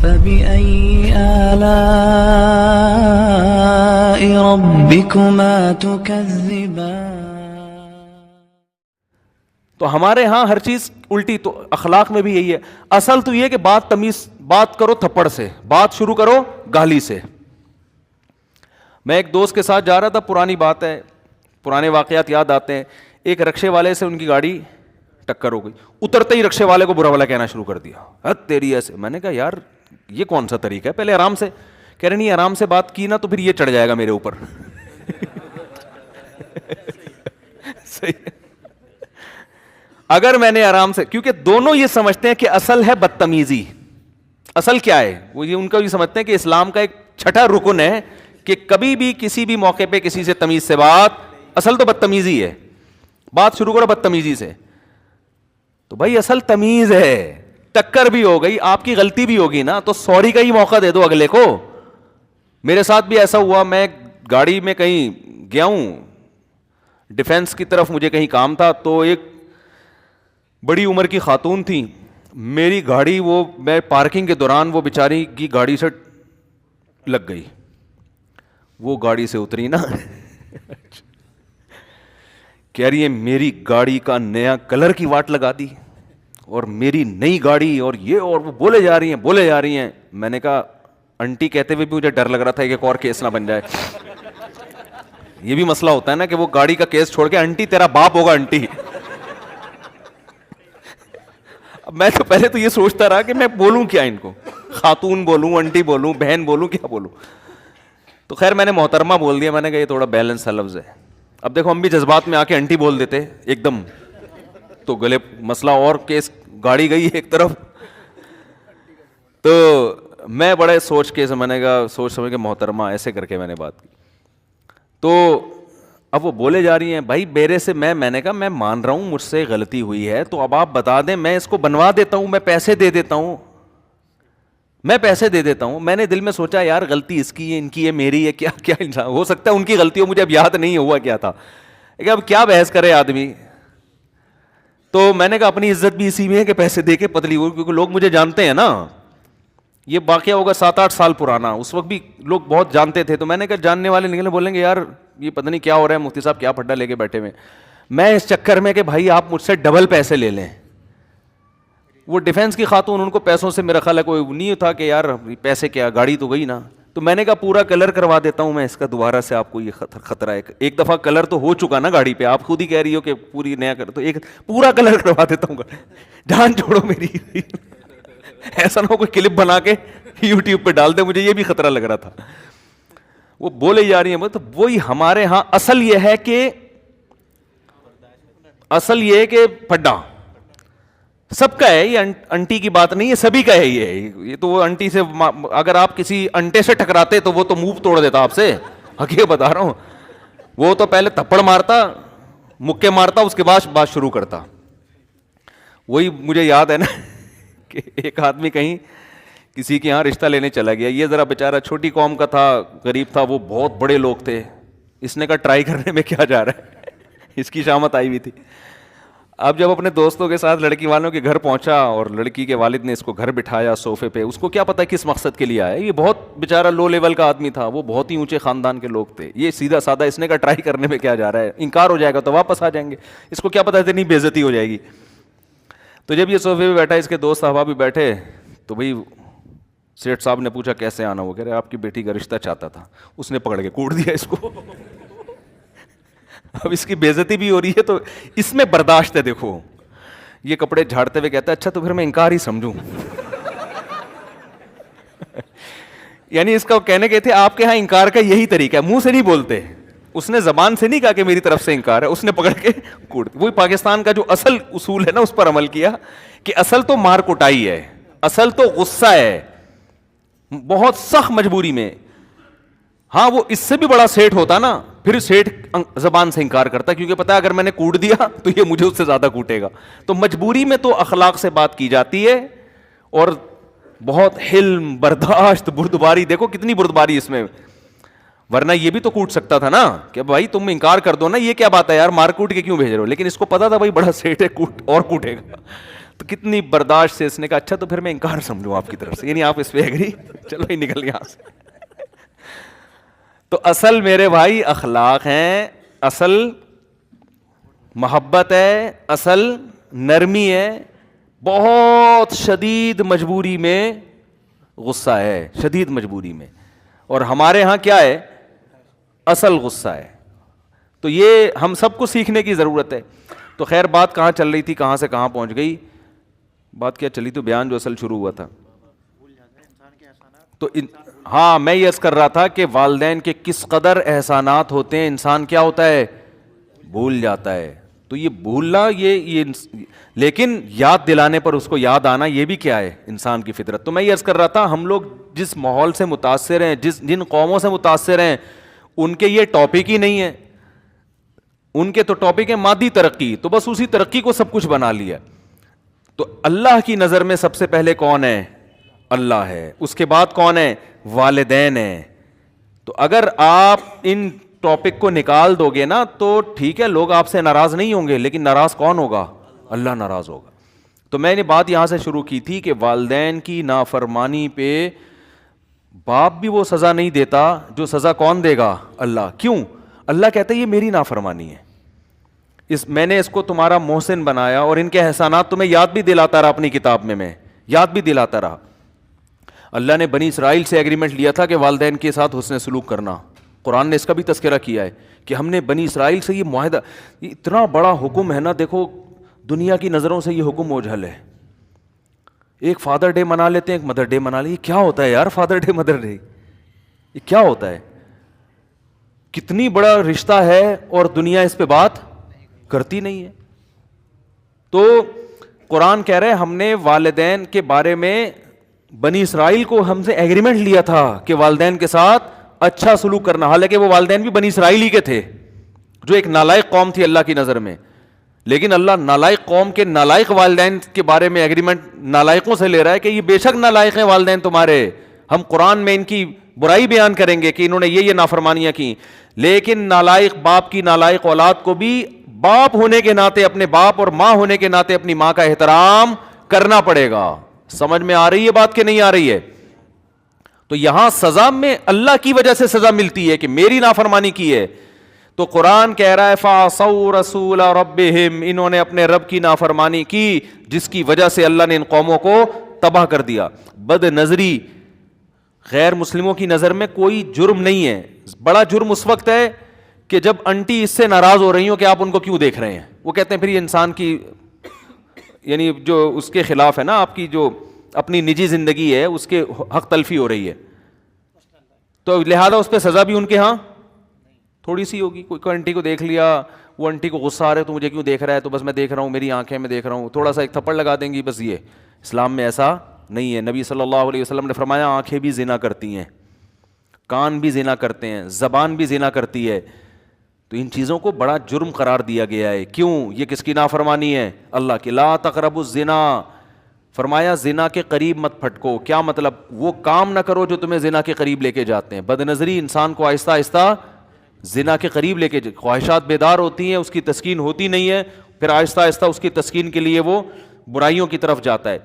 فبأي آلاء ربكما تكذبان. تو ہمارے ہاں ہر چیز الٹی، تو اخلاق میں بھی یہی ہے. اصل تو یہ کہ بات تمیز، بات کرو تھپڑ سے، بات شروع کرو گالی سے. میں ایک دوست کے ساتھ جا رہا تھا، پرانی بات ہے، پرانے واقعات یاد آتے ہیں. ایک رکشے والے سے ان کی گاڑی ٹکر ہو گئی، اترتے ہی رکشے والے کو برا بھلا کہنا شروع کر دیا، ہت تیری ایسے. میں نے کہا یار یہ کون سا طریقہ ہے، پہلے آرام سے. کہہ رہے نہیں، آرام سے بات کی نا تو پھر یہ چڑھ جائے گا میرے اوپر. صحیح. اگر میں نے آرام سے، کیونکہ دونوں یہ سمجھتے ہیں کہ اصل ہے بدتمیزی. اصل کیا ہے وہ، یہ ان کا بھی سمجھتے ہیں کہ اسلام کا ایک چھٹا رکن ہے کہ کبھی بھی کسی بھی موقع پہ کسی سے تمیز سے بات، اصل تو بدتمیزی ہے، بات شروع کرو بدتمیزی سے. تو بھائی اصل تمیز ہے. ٹکر بھی ہو گئی، آپ کی غلطی بھی ہوگی نا، تو سوری کا ہی موقع دے دو اگلے کو. میرے ساتھ بھی ایسا ہوا، میں گاڑی میں کہیں گیا ہوں ڈیفینس کی طرف، مجھے کہیں کام تھا، تو ایک بڑی عمر کی خاتون تھی. میری گاڑی، وہ میں پارکنگ کے دوران وہ بیچاری کی گاڑی سے لگ گئی. وہ گاڑی سے اتری نا، کہہ رہی ہے میری گاڑی کا نیا کلر کی واٹ لگا دی، اور میری نئی گاڑی، اور یہ، اور وہ بولے جا رہی ہیں. میں نے کہا انٹی کہتے ہوئے بھی مجھے ڈر لگ رہا تھا کہ ایک اور کیس نہ بن جائے. یہ بھی مسئلہ ہوتا ہے نا کہ وہ گاڑی کا کیس چھوڑ کے انٹی تیرا باپ ہوگا انٹی. اب میں تو پہلے تو یہ سوچتا رہا کہ میں بولوں کیا ان کو، خاتون بولوں، انٹی بولوں، بہن بولوں، کیا بولوں. تو خیر میں نے محترمہ بول دیا. میں نے کہا یہ تھوڑا بیلنس سا لفظ ہے. اب دیکھو ہم بھی جذبات میں آ کے انٹی بول دیتے ایک دم، تو گلے مسئلہ اور کیس، گاڑی گئی ایک طرف. تو میں بڑے سوچ کے، میں نے کہا سوچ سمجھ کے محترمہ ایسے کر کے میں نے بات کی. تو اب وہ بولے جا رہی ہیں بھائی میرے سے، میں نے کہا میں مان رہا ہوں مجھ سے غلطی ہوئی ہے، تو اب آپ بتا دیں، میں اس کو بنوا دیتا ہوں، میں پیسے دے دیتا ہوں. میں نے دل میں سوچا یار غلطی اس کی ہے، ان کی ہے، میری ہے، کیا کیا انسان ہو سکتا ہے ان کی غلطی ہو، مجھے اب یاد نہیں ہوا کیا تھا. کہ اب کیا بحث کرے آدمی. تو میں نے کہا اپنی عزت بھی اسی میں ہے کہ پیسے دے کے پتلی ہو، کیونکہ لوگ مجھے جانتے ہیں نا. یہ واقعہ ہوگا 7-8 سال پرانا، اس وقت بھی لوگ بہت جانتے تھے. تو میں نے کہا جاننے والے نکلے، بولیں گے یار یہ پتہ نہیں کیا ہو رہا ہے، مفتی صاحب کیا پھڈا لے کے بیٹھے ہوئے. میں اس چکر میں کہ بھائی آپ مجھ سے ڈبل پیسے لے لیں. وہ ڈیفینس کی خاتون، ان کو پیسوں سے میرا خیال ہے کوئی نہیں تھا کہ یار پیسے کیا، گاڑی تو گئی نا. تو میں نے کہا پورا کلر کروا دیتا ہوں میں اس کا، دوبارہ سے آپ کو یہ خطرہ ہے. ایک دفعہ کلر تو ہو چکا نا گاڑی پہ، آپ خود ہی کہہ رہی ہو کہ پوری نیا کر، تو ایک پورا کلر کروا دیتا ہوں، جان چھوڑو میری. ایسا نہ ہو کوئی کلپ بنا کے یوٹیوب پہ ڈال دے، مجھے یہ بھی خطرہ لگ رہا تھا. وہ بولے جا رہی ہیں. تو وہی ہمارے ہاں اصل یہ ہے کہ پھڈا سب کا ہے. یہ انٹی کی بات نہیں ہے، سبھی کا ہے. یہ تو وہ انٹی سے، اگر آپ کسی انٹے سے ٹکراتے تو وہ تو منہ توڑ دیتا آپ سے، حقیقت بتا رہا ہوں. وہ تو پہلے تھپڑ مارتا، مکے مارتا، اس کے بعد بات شروع کرتا. وہی مجھے یاد ہے نا کہ ایک آدمی کہیں کسی کے یہاں رشتہ لینے چلا گیا. یہ ذرا بیچارہ چھوٹی قوم کا تھا، غریب تھا، وہ بہت بڑے لوگ تھے. اس نے کہا ٹرائی کرنے میں کیا جا رہا ہے. اس کی شامت آئی ہوئی تھی. اب جب اپنے دوستوں کے ساتھ لڑکی والوں کے گھر پہنچا اور لڑکی کے والد نے اس کو گھر بٹھایا صوفے پہ، اس کو کیا پتا کس مقصد کے لیے آیا. یہ بہت بیچارہ لو لیول کا آدمی تھا، وہ بہت ہی اونچے خاندان کے لوگ تھے. یہ سیدھا سادہ، اس نے کہا ٹرائی کرنے میں کیا جا رہا ہے، انکار ہو جائے گا تو واپس آ جائیں گے. اس کو کیا پتا اتنی بے عزتی ہو جائے گی. تو جب یہ صوفے پہ بیٹھا، اس کے دوست احباب بھی بیٹھے، تو بھائی سیٹھ صاحب نے پوچھا کیسے آنا. وہ کہہ رہے آپ کی بیٹی کا رشتہ چاہتا تھا. اس نے پکڑ کے کوڑ دیا اس کو. اب اس کی بے عزتی بھی ہو رہی ہے، تو اس میں برداشت ہے. دیکھو یہ کپڑے جھاڑتے ہوئے کہتا ہے اچھا تو پھر میں انکار ہی سمجھوں. یعنی اس کا کہنے کے تھے آپ کے ہاں انکار کا یہی طریقہ ہے، منہ سے نہیں بولتے. اس نے زبان سے نہیں کہا کہ میری طرف سے انکار ہے، اس نے پکڑ کے کوڑ. وہی پاکستان کا جو اصل اصول ہے نا، اس پر عمل کیا کہ اصل تو مار کٹائی ہے، اصل تو غصہ ہے، بہت سخت مجبوری میں. ہاں وہ اس سے بھی بڑا سیٹ ہوتا نا، پھر سیٹ زبان سے انکار کرتا، کیونکہ پتا ہے اگر میں نے کوٹ دیا تو یہ مجھے اس سے زیادہ کوٹے گا. تو مجبوری میں تو اخلاق سے بات کی جاتی ہے، اور بہت حلم، برداشت، بردباری. دیکھو کتنی بردباری اس میں، ورنہ یہ بھی تو کوٹ سکتا تھا نا کہ بھائی تم انکار کر دو نا، یہ کیا بات ہے یار، مار کوٹ کے کیوں بھیج رہے ہو. لیکن اس کو پتا تھا بھائی بڑا سیٹ ہے، کوٹ اور کوٹے گا. تو کتنی برداشت سے اس نے کہا اچھا تو پھر میں انکار سمجھوں آپ کی طرف سے, یعنی آپ اس پہ ایگری, چلو ہی نکل یہاں سے. تو اصل میرے بھائی اخلاق ہیں, اصل محبت ہے, اصل نرمی ہے, بہت شدید مجبوری میں غصہ ہے, شدید مجبوری میں. اور ہمارے ہاں کیا ہے, اصل غصہ ہے. تو یہ ہم سب کو سیکھنے کی ضرورت ہے. تو خیر بات کہاں چل رہی تھی, کہاں سے کہاں پہنچ گئی, بات کیا چلی, تو بیان جو اصل شروع ہوا تھا. تو ہاں میں یہ عرض کر رہا تھا کہ والدین کے کس قدر احسانات ہوتے ہیں, انسان کیا ہوتا ہے, بھول جاتا ہے. تو یہ بھولنا یہ لیکن یاد دلانے پر اس کو یاد آنا, یہ بھی کیا ہے, انسان کی فطرت. تو میں یہ عرض کر رہا تھا ہم لوگ جس ماحول سے متاثر ہیں, جن قوموں سے متاثر ہیں, ان کے یہ ٹاپک ہی نہیں ہے. ان کے تو ٹاپک ہے مادی ترقی, تو بس اسی ترقی کو سب کچھ بنا لیا. تو اللہ کی نظر میں سب سے پہلے کون ہے, اللہ ہے. اس کے بعد کون ہے, والدین ہیں. تو اگر آپ ان ٹاپک کو نکال دو گے نا تو ٹھیک ہے, لوگ آپ سے ناراض نہیں ہوں گے, لیکن ناراض کون ہوگا, اللہ ناراض ہوگا. تو میں نے بات یہاں سے شروع کی تھی کہ والدین کی نافرمانی پہ باپ بھی وہ سزا نہیں دیتا جو سزا کون دے گا, اللہ. کیوں, اللہ کہتا ہے یہ میری نافرمانی ہے, میں نے اس کو تمہارا محسن بنایا, اور ان کے احسانات تمہیں یاد بھی دلاتا رہا, اپنی کتاب میں یاد بھی دلاتا رہا. اللہ نے بنی اسرائیل سے ایگریمنٹ لیا تھا کہ والدین کے ساتھ حسن سلوک کرنا. قرآن نے اس کا بھی تذکرہ کیا ہے کہ ہم نے بنی اسرائیل سے یہ معاہدہ, یہ اتنا بڑا حکم ہے نا, دیکھو دنیا کی نظروں سے یہ حکم اوجھل ہے. ایک فادر ڈے منا لیتے ہیں, ایک مدر ڈے منا لیتے. یہ کیا ہوتا ہے یار, فادر ڈے مدر ڈے, یہ کیا ہوتا ہے؟ کتنی بڑا رشتہ ہے اور دنیا اس پہ بات کرتی نہیں ہے. تو قرآن کہہ رہے ہم نے والدین کے بارے میں بنی اسرائیل کو ہم سے ایگریمنٹ لیا تھا کہ والدین کے ساتھ اچھا سلوک کرنا, حالانکہ وہ والدین بھی بنی اسرائیل ہی کے تھے جو ایک نالائق قوم تھی اللہ کی نظر میں. لیکن اللہ نالائق قوم کے نالائق والدین کے بارے میں ایگریمنٹ نالائقوں سے لے رہا ہے کہ یہ بے شک نالائق ہیں والدین تمہارے, ہم قرآن میں ان کی برائی بیان کریں گے کہ انہوں نے یہ نافرمانیاں کی, لیکن نالائق باپ کی نالائق اولاد کو بھی باپ ہونے کے ناطے, اپنے باپ اور ماں ہونے کے ناطے اپنی ماں کا احترام کرنا پڑے گا. سمجھ میں آ رہی ہے بات کہ نہیں آ رہی ہے؟ تو یہاں سزا میں اللہ کی وجہ سے سزا ملتی ہے کہ میری نافرمانی کی ہے. تو قرآن کہہ رہا ہے فَعَصَوْا رَسُولَ رَبِّهِمْ, انہوں نے اپنے رب کی نافرمانی کی جس کی وجہ سے اللہ نے ان قوموں کو تباہ کر دیا. بد نظری غیر مسلموں کی نظر میں کوئی جرم نہیں ہے. بڑا جرم اس وقت ہے کہ جب انٹی اس سے ناراض ہو رہی ہوں کہ آپ ان کو کیوں دیکھ رہے ہیں. وہ کہتے ہیں پھر یہ انسان کی یعنی جو اس کے خلاف ہے نا, آپ کی جو اپنی نجی زندگی ہے اس کے حق تلفی ہو رہی ہے, تو لہذا اس پہ سزا بھی ان کے ہاں تھوڑی سی ہوگی. کوئی انٹی کو دیکھ لیا, وہ انٹی کو غصہ آ رہا ہے تو مجھے کیوں دیکھ رہا ہے, تو بس میں دیکھ رہا ہوں, میری آنکھیں میں دیکھ رہا ہوں, تھوڑا سا ایک تھپڑ لگا دیں گی بس. یہ اسلام میں ایسا نہیں ہے. نبی صلی اللہ علیہ وسلم نے فرمایا آنکھیں بھی زنا کرتی ہیں, کان بھی زنا کرتے ہیں, زبان بھی زنا کرتی ہے. تو ان چیزوں کو بڑا جرم قرار دیا گیا ہے. کیوں؟ یہ کس کی نافرمانی ہے؟ اللہ کی. لا تقربوا الزنا, فرمایا زنا کے قریب مت پھٹکو. کیا مطلب؟ وہ کام نہ کرو جو تمہیں زنا کے قریب لے کے جاتے ہیں. بد نظری انسان کو آہستہ آہستہ زنا کے قریب لے کے, خواہشات بیدار ہوتی ہیں, اس کی تسکین ہوتی نہیں ہے, پھر آہستہ آہستہ اس کی تسکین کے لیے وہ برائیوں کی طرف جاتا ہے.